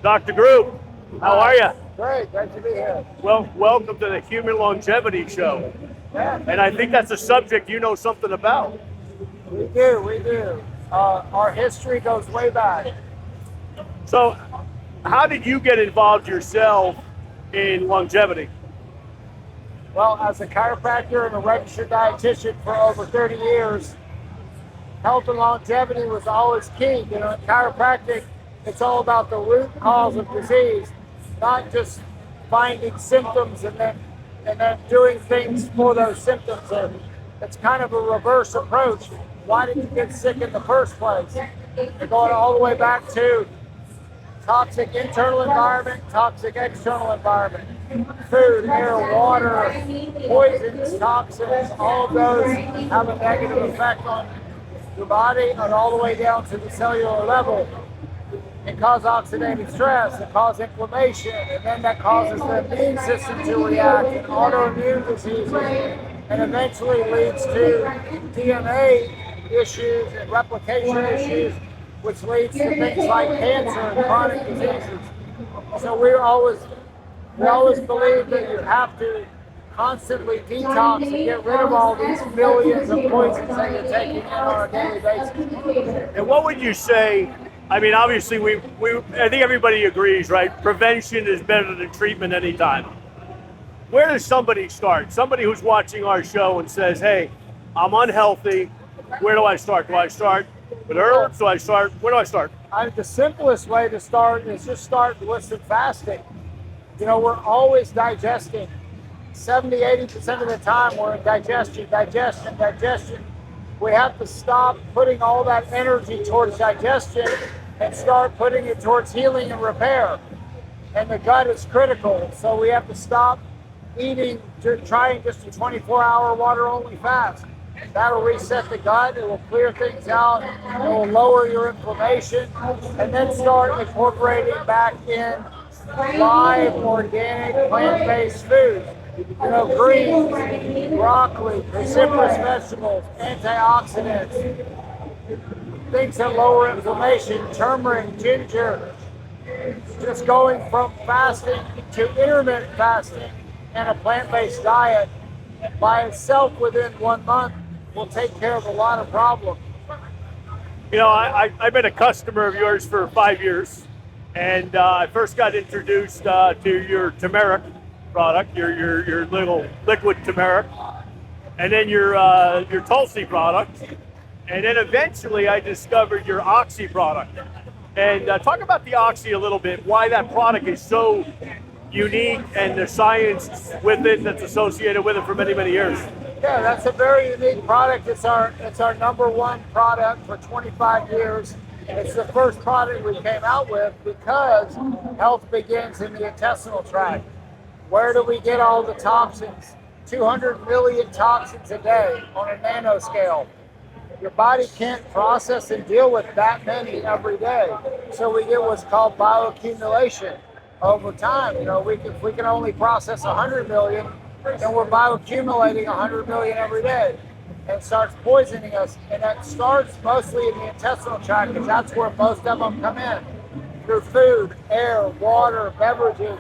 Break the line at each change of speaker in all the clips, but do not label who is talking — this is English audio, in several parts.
Dr. Grube, how are you?
Great to be here.
Well, welcome to the Human Longevity Show.
Yeah,
And I think that's a subject you know something about.
we do. Our history goes way back.
So, how did you get involved yourself in longevity?
Well, as a chiropractor and a registered dietitian for over 30 years, health and longevity was always key. You know, in chiropractic, it's all about the root cause of disease, not just finding symptoms and then doing things for those symptoms. And it's kind of a reverse approach. Why did you get sick in the first place? You're going all the way back to toxic internal environment, toxic external environment, food, air, water, poisons, toxins, all of those have a negative effect on your body and all the way down to the cellular level. It causes oxidative stress, it causes inflammation, and then that causes the immune system to react and autoimmune diseases, and eventually leads to DNA issues and replication issues, which leads to things like cancer and chronic diseases. So we always believe that you have to constantly detox and get rid of all these millions of poisons that you're taking in on a daily basis.
And what would you say? I mean, obviously, I think everybody agrees, right? Prevention is better than treatment anytime. Where does somebody start? Somebody who's watching our show and says, hey, I'm unhealthy. Where do I start? Do I start with herbs? Where do I start?
The simplest way to start is just start with some fasting. You know, we're always digesting. 70-80% of the time we're in digestion. We have to stop putting all that energy towards digestion and start putting it towards healing and repair. And the gut is critical, so we have to stop eating, trying just a 24-hour water-only fast. That'll reset the gut, it will clear things out, it will lower your inflammation, and then start incorporating back in live, organic, plant-based foods. You know, greens, broccoli, cruciferous vegetables, antioxidants, things that lower inflammation, turmeric, ginger. Just going from fasting to intermittent fasting and a plant-based diet by itself within 1 month will take care of a lot of problems.
You know, I've been a customer of yours for 5 years, and I first got introduced to your turmeric product, your little liquid turmeric, and then your Tulsi product, and then eventually I discovered your Oxy product. And talk about the Oxy a little bit, why that product is so unique and the science with it that's associated with it for many, many years.
Yeah, that's a very unique product. It's our number one product for 25 years. It's the first product we came out with because health begins in the intestinal tract. Where do we get all the toxins? 200 million toxins a day on a nanoscale. Your body can't process and deal with that many every day. So we get what's called bioaccumulation over time. You know, if we can only process 100 million, then we're bioaccumulating 100 million every day. And it starts poisoning us. And that starts mostly in the intestinal tract because that's where most of them come in. Through food, air, water, beverages.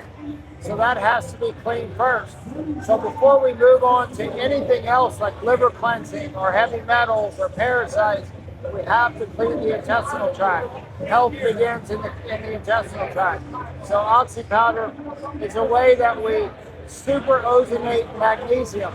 So that has to be cleaned first. So before we move on to anything else like liver cleansing or heavy metals or parasites, we have to clean the intestinal tract. Health begins in the intestinal tract. So Oxy powder is a way that we super ozonate magnesium.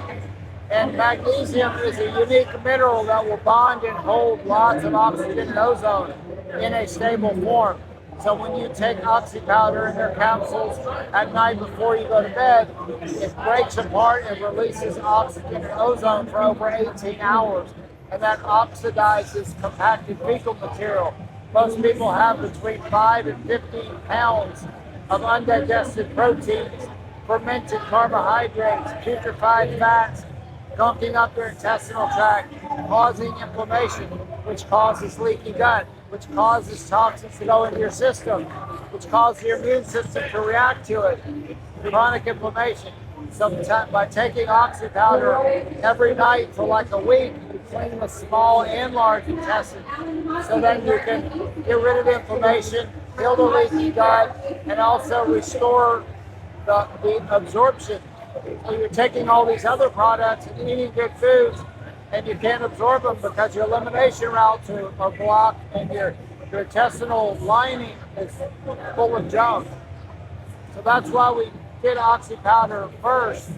And magnesium is a unique mineral that will bond and hold lots of oxygen and ozone in a stable form. So when you take Oxy powder in their capsules at night before you go to bed, it breaks apart and releases oxygen and ozone for over 18 hours. And that oxidizes compacted fecal material. Most people have between 5 and 15 pounds of undigested proteins, fermented carbohydrates, putrefied fats, gunking up their intestinal tract, causing inflammation, which causes leaky gut, which causes toxins to go into your system, which causes your immune system to react to it, chronic inflammation. So by taking Oxy powder every night for like a week, you clean the small and large intestine so that you can get rid of the inflammation, heal the leaky gut, and also restore the absorption. So you're taking all these other products and eating good foods, and you can't absorb them because your elimination routes are blocked and your intestinal lining is full of junk. So that's why we did oxy powder first,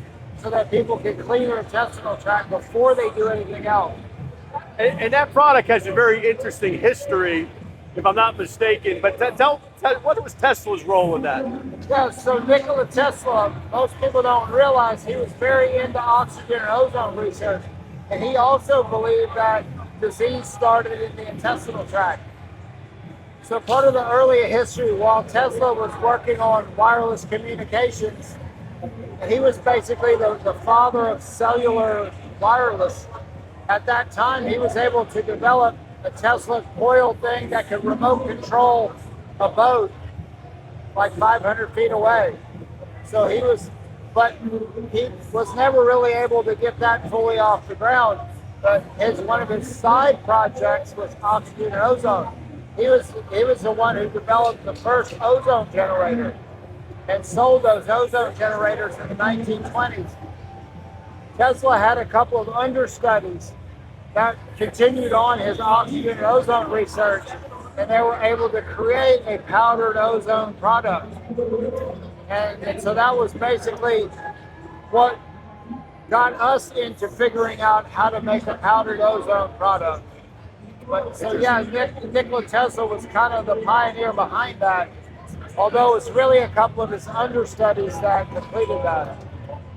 so that people can clean their intestinal tract before they do anything else.
And that product has a very interesting history, if I'm not mistaken. But tell what was Tesla's role in that?
Yeah, so Nikola Tesla, most people don't realize he was very into oxygen and ozone research. And he also believed that disease started in the intestinal tract. So part of the early history, while Tesla was working on wireless communications, and he was basically the father of cellular wireless. At that time, he was able to develop a Tesla coil thing that could remote control a boat like 500 feet away. So he was never really able to get that fully off the ground. But one of his side projects was oxygen and ozone. He was the one who developed the first ozone generator and sold those ozone generators in the 1920s. Tesla had a couple of understudies that continued on his oxygen and ozone research, and they were able to create a powdered ozone product. And so that was basically what got us into figuring out how to make a powdered ozone product. But so yeah, Nikola Tesla was kind of the pioneer behind that, although it's really a couple of his understudies that completed that.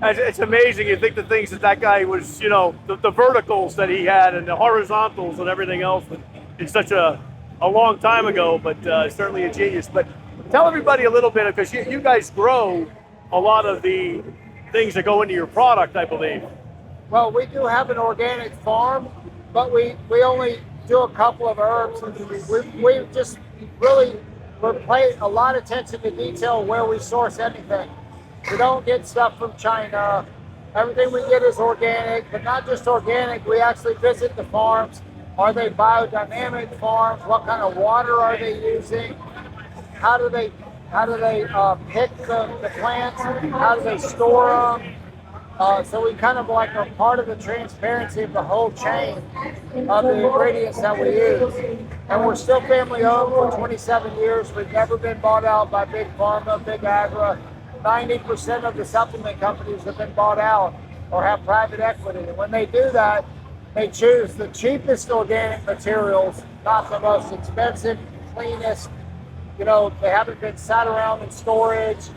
It's amazing. You think the things that guy was, the verticals that he had and the horizontals and everything else in such a long time ago, but certainly a genius. But tell everybody a little bit, because you guys grow a lot of the things that go into your product, I believe.
Well, we do have an organic farm, but we only do a couple of herbs. We just really pay a lot of attention to detail where we source anything. We don't get stuff from China. Everything we get is organic, but not just organic. We actually visit the farms. Are they biodynamic farms? What kind of water are they using? How do they pick the plants? How do they store them? So we kind of like are part of the transparency of the whole chain of the ingredients that we use. And we're still family owned for 27 years. We've never been bought out by big pharma, big agri. 90% of the supplement companies have been bought out or have private equity. And when they do that, they choose the cheapest organic materials, not the most expensive, cleanest. They haven't been sat around in storage.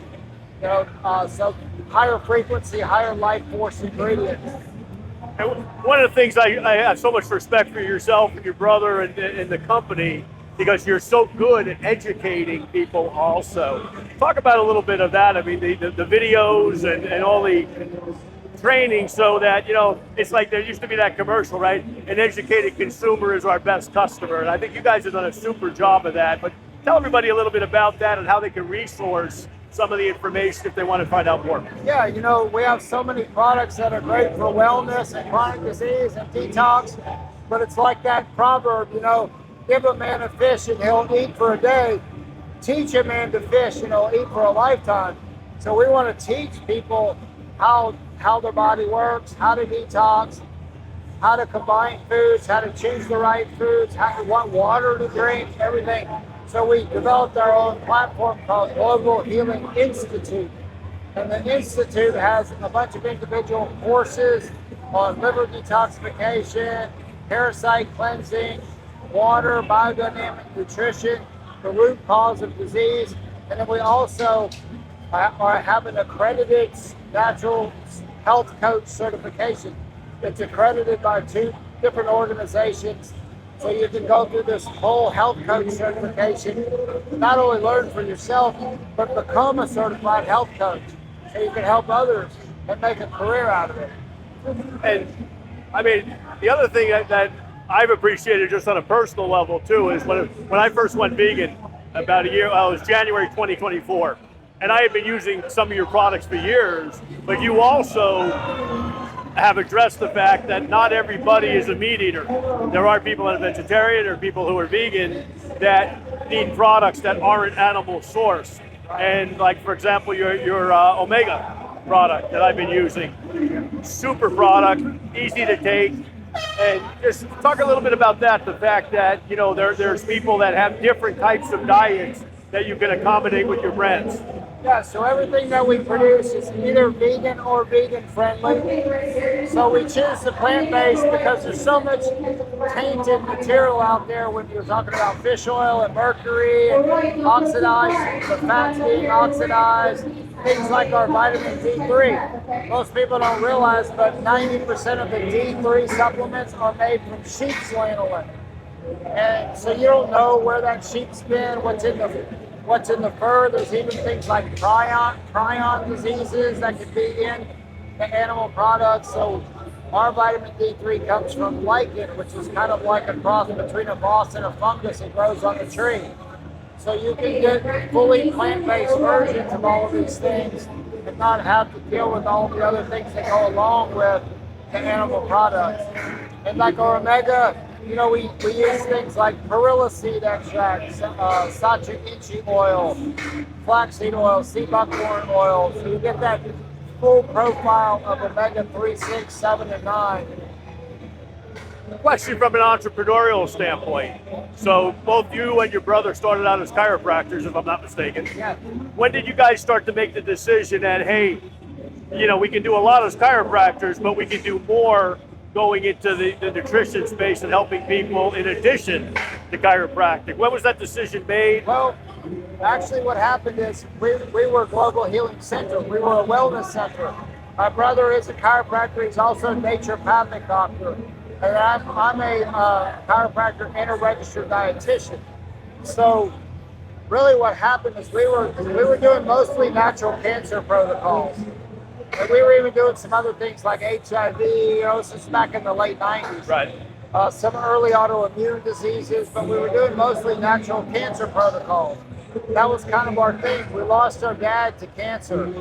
So higher frequency, higher life force ingredients.
And one of the things I have so much respect for yourself and your brother and the company, because you're so good at educating people also. Talk about a little bit of that. I mean, the videos and all the training, so that, it's like there used to be that commercial, right? An educated consumer is our best customer. And I think you guys have done a super job of that. But tell everybody a little bit about that and how they can resource some of the information if they want to find out more.
Yeah, we have so many products that are great for wellness and chronic disease and detox, but it's like that proverb, give a man a fish and he'll eat for a day. Teach a man to fish and he'll eat for a lifetime. So we want to teach people how their body works, how to detox, how to combine foods, how to choose the right foods, what water to drink, everything. So we developed our own platform called Global Healing Institute. And the Institute has a bunch of individual courses on liver detoxification, parasite cleansing, water, biodynamic nutrition, the root cause of disease. And then we also have an accredited natural health coach certification. It's accredited by 2 different organizations. So you can go through this whole health coach certification, not only learn for yourself, but become a certified health coach. So you can help others and make a career out of it.
And I mean, the other thing that I've appreciated just on a personal level too is when I first went vegan about a year, it was January 2024. And I had been using some of your products for years, but you also have addressed the fact that not everybody is a meat eater. There are people that are vegetarian, there are people who are vegan, that need products that aren't animal sourced. And like, for example, your Omega product that I've been using, super product, easy to take. And just talk a little bit about that, the fact that, you know, there's people that have different types of diets that you can accommodate with your brands.
Yeah, so everything that we produce is either vegan or vegan friendly. So we choose the plant-based because there's so much tainted material out there when you're talking about fish oil and mercury and oxidized, the fats being oxidized, things like our vitamin D3. Most people don't realize, but 90% of the D3 supplements are made from sheep's lanolin. And so you don't know where that sheep's been, what's in the fur. There's even things like prion diseases that can be in the animal products. So our vitamin D3 comes from lichen, which is kind of like a cross between a moss and a fungus. It grows on the tree. So you can get fully plant-based versions of all of these things and not have to deal with all the other things that go along with the animal products. And like our Omega, you know, we use things like perilla seed extract, sacha inchi oil, flaxseed oil, sea buckthorn oil. So you get that full profile of omega 3, 6, 7, and 9.
Question from an entrepreneurial standpoint. So both you and your brother started out as chiropractors, if I'm not mistaken.
Yeah.
When did you guys start to make the decision that, hey, you know, we can do a lot as chiropractors, but we can do more going into the nutrition space and helping people in addition to chiropractic? When was that decision made?
Well, actually what happened is we were a global healing center. We were a wellness center. My brother is a chiropractor. He's also a naturopathic doctor. And I'm a chiropractor and a registered dietitian. So really what happened is we were doing mostly natural cancer protocols. And we were even doing some other things like HIV, you know, since back in the late 90s.
Right.
Some early autoimmune diseases, but we were doing mostly natural cancer protocols. That was kind of our thing. We lost our dad to cancer.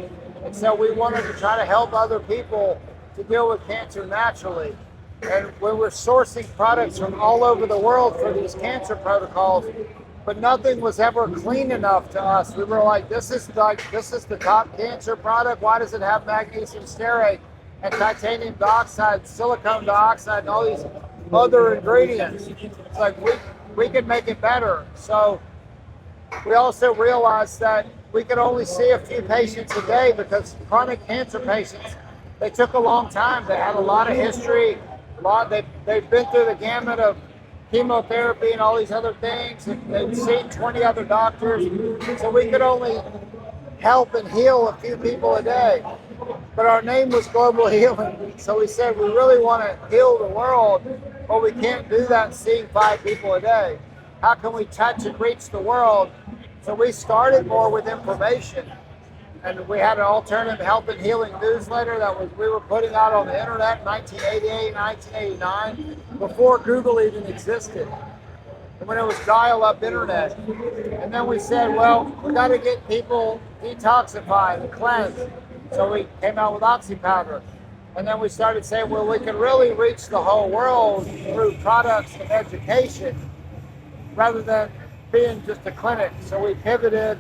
And so we wanted to try to help other people to deal with cancer naturally. And we were sourcing products from all over the world for these cancer protocols, but nothing was ever clean enough to us. We were like, this is the top cancer product. Why does it have magnesium stearate and titanium dioxide, silicone dioxide, and all these other ingredients? It's like we could make it better. So we also realized that we could only see a few patients a day because chronic cancer patients, they took a long time. They had a lot of history. They've been through the gamut of chemotherapy and all these other things, and they've seen 20 other doctors, so we could only help and heal a few people a day. But our name was Global Healing, so we said we really want to heal the world, but we can't do that seeing 5 people a day. How can we touch and reach the world? So we started more with information, and we had an alternative health and healing newsletter that we were putting out on the internet in 1988, 1989, before Google even existed, and when it was dial-up internet. And then we said, well, we got to get people detoxified and cleansed. So we came out with Oxy powder. And then we started saying, well, we can really reach the whole world through products and education rather than being just a clinic. So we pivoted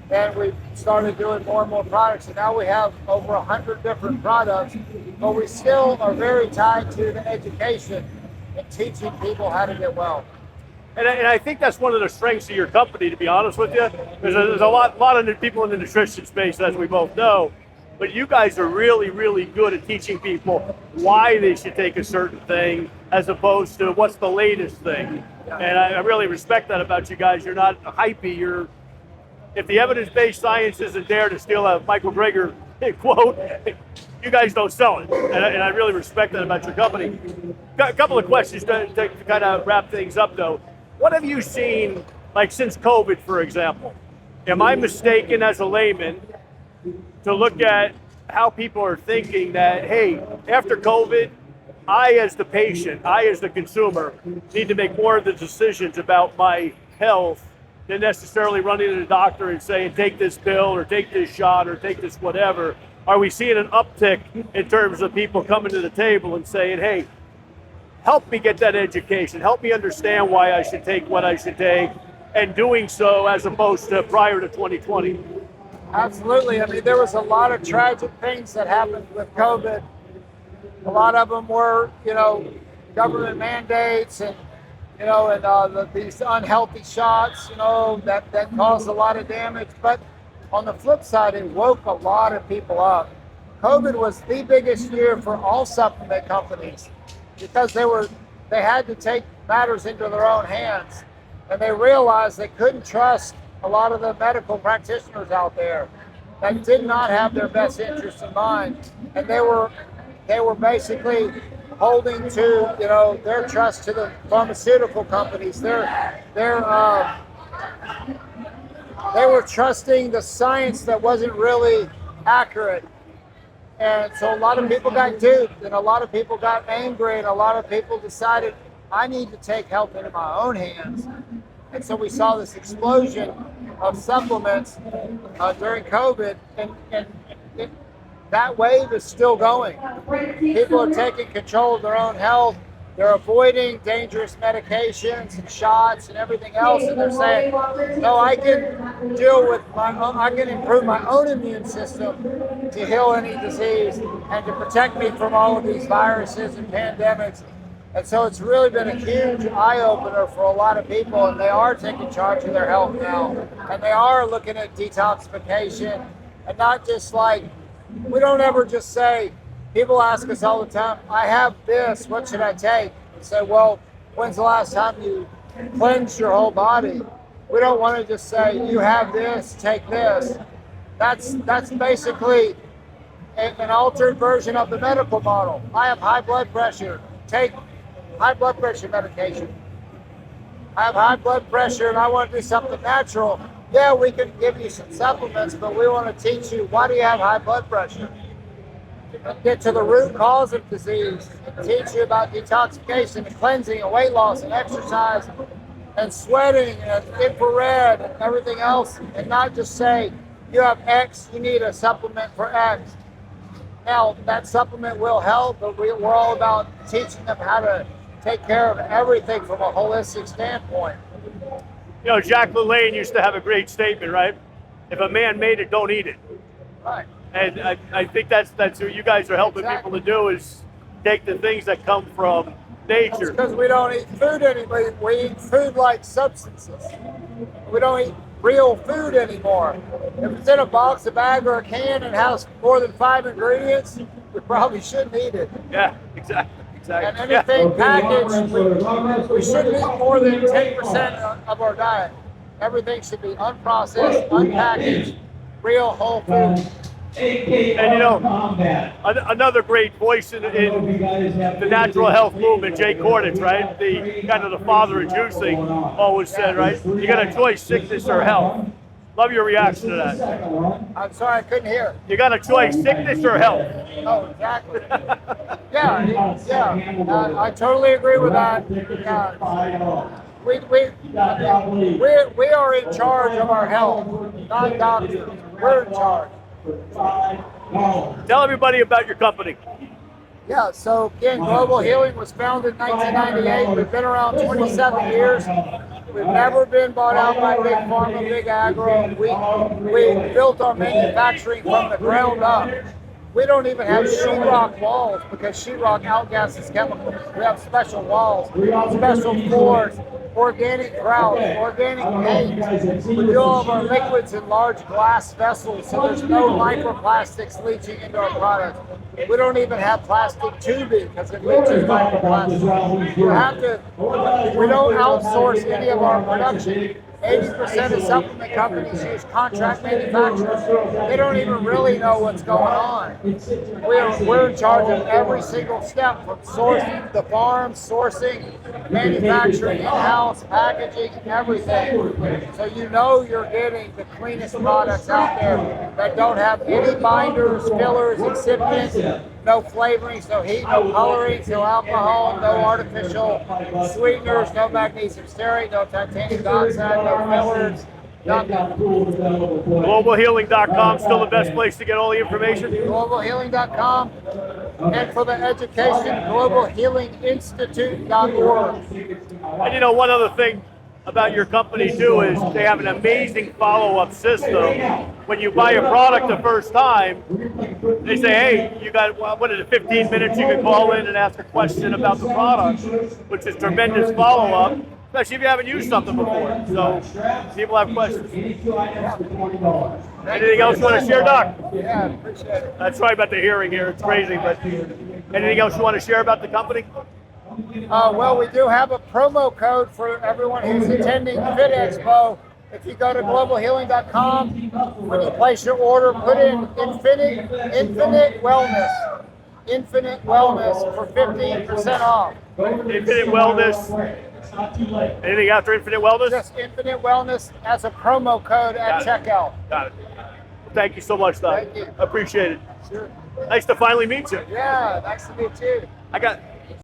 and we started doing more and more products, and now we have over 100 different products, but we still are very tied to the education and teaching people how to get well.
And I think that's one of the strengths of your company, to be honest with you. There's a lot of people in the nutrition space, as we both know, but you guys are really, really good at teaching people why they should take a certain thing as opposed to what's the latest thing. And I really respect that about you guys. You're not hypey, if the evidence-based science isn't there, to steal a Michael Greger quote, you guys don't sell it. And I really respect that about your company. Got a couple of questions to kind of wrap things up, though. What have you seen, like since COVID, for example? Am I mistaken as a layman to look at how people are thinking that, hey, after COVID, I as the patient, I as the consumer, need to make more of the decisions about my health than necessarily running to the doctor and saying, take this pill or take this shot or take this whatever? Are we seeing an uptick in terms of people coming to the table and saying, hey, help me get that education, help me understand why I should take what I should take, and doing so as opposed to prior to 2020?
Absolutely. I mean, there was a lot of tragic things that happened with COVID. A lot of them were, government mandates and, these unhealthy shots, that caused a lot of damage. But on the flip side, it woke a lot of people up. COVID was the biggest year for all supplement companies because they had to take matters into their own hands, and they realized they couldn't trust a lot of the medical practitioners out there that did not have their best interests in mind, and they were basically holding to their trust to the pharmaceutical companies. They were trusting the science that wasn't really accurate. And so a lot of people got duped, and a lot of people got angry, and a lot of people decided, I need to take health into my own hands. And so we saw this explosion of supplements during COVID, and that wave is still going. People are taking control of their own health. They're avoiding dangerous medications and shots and everything else, and they're saying, no, I can I can improve my own immune system to heal any disease and to protect me from all of these viruses and pandemics. And so it's really been a huge eye-opener for a lot of people, and they are taking charge of their health now. And they are looking at detoxification, and not just like, we don't ever just say, people ask us all the time, I have this, what should I take? We say, well, when's the last time you cleansed your whole body? We don't want to just say, you have this, take this. That's basically an altered version of the medical model. I have high blood pressure, take high blood pressure medication. I have high blood pressure and I want to do something natural. Yeah, we can give you some supplements, but we want to teach you, why do you have high blood pressure? Get to the root cause of disease, and teach you about detoxification and cleansing and weight loss and exercise and sweating and infrared and everything else, and not just say, you have X, you need a supplement for X. Now, that supplement will help, but we're all about teaching them how to take care of everything from a holistic standpoint.
Jack LaLanne used to have a great statement, right? If a man made it, don't eat it.
Right.
And I think that's what you guys are helping people to do, is take the things that come from nature.
Because we don't eat food anymore. We eat food like substances. We don't eat real food anymore. If it's in a box, a bag, or a can and has more than 5 ingredients, we probably shouldn't eat it.
Yeah, exactly.
And anything packaged, we shouldn't eat more than 10% of our diet. Everything should be unprocessed, unpackaged, real whole food.
And another great voice in the natural health movement, Jay Kordich, right? The kind of the father of juicing, always said, right? You got a choice, sickness or health. Love your reaction to that.
I'm sorry, I couldn't hear.
You got a choice, sickness or health.
Oh, exactly. Yeah. I totally agree with that. We are in charge of our health, not doctors. We're in charge.
Tell everybody about your company.
Yeah, so again, Global Healing was founded in 1998. We've been around 27 years. We've never been bought out by Big Pharma, Big Agro. We built our manufacturing from the ground up. We don't even have sheetrock walls because sheetrock outgasses chemicals. We have special walls, special floors, organic grout, organic paint. We do all of our liquids in large glass vessels, so there's no microplastics leaching into our products. We don't even have plastic tubing because it leaches microplastics. We don't outsource any of our production. 80% of supplement companies use contract manufacturers. They don't even really know what's going on. We're in charge of every single step, from sourcing the farm, sourcing, manufacturing, in-house, packaging, everything. So you're getting the cleanest products out there that don't have any binders, fillers, excipients, no flavorings, no heat, no colorings, no alcohol, no artificial sweeteners, no magnesium stearate, no titanium dioxide, no fillers, nothing.
GlobalHealing.com, still the best place to get all the information?
GlobalHealing.com, and for the education, GlobalHealingInstitute.org.
And one other thing about your company too is they have an amazing follow-up system. When you buy a product the first time, they say, hey, you got, what is it, 15 minutes you can call in and ask a question about the product, which is tremendous follow-up, especially if you haven't used something before. So people have questions. Anything else you want to share, Doc?
Yeah, appreciate it.
That's right about the hearing here. It's crazy, but anything else you want to share about the company?
Well, we do have a promo code for everyone who's attending Fit Expo. If you go to globalhealing.com, when you place your order, put in Infinite Wellness. Infinite Wellness for 15% off.
Infinite Wellness. Anything after Infinite Wellness?
Just Infinite Wellness as a promo code at checkout.
Got it. Thank you so much, Doc.
Thank you.
Appreciate it.
Sure.
Nice to finally meet you.
Yeah, nice to meet you.
I got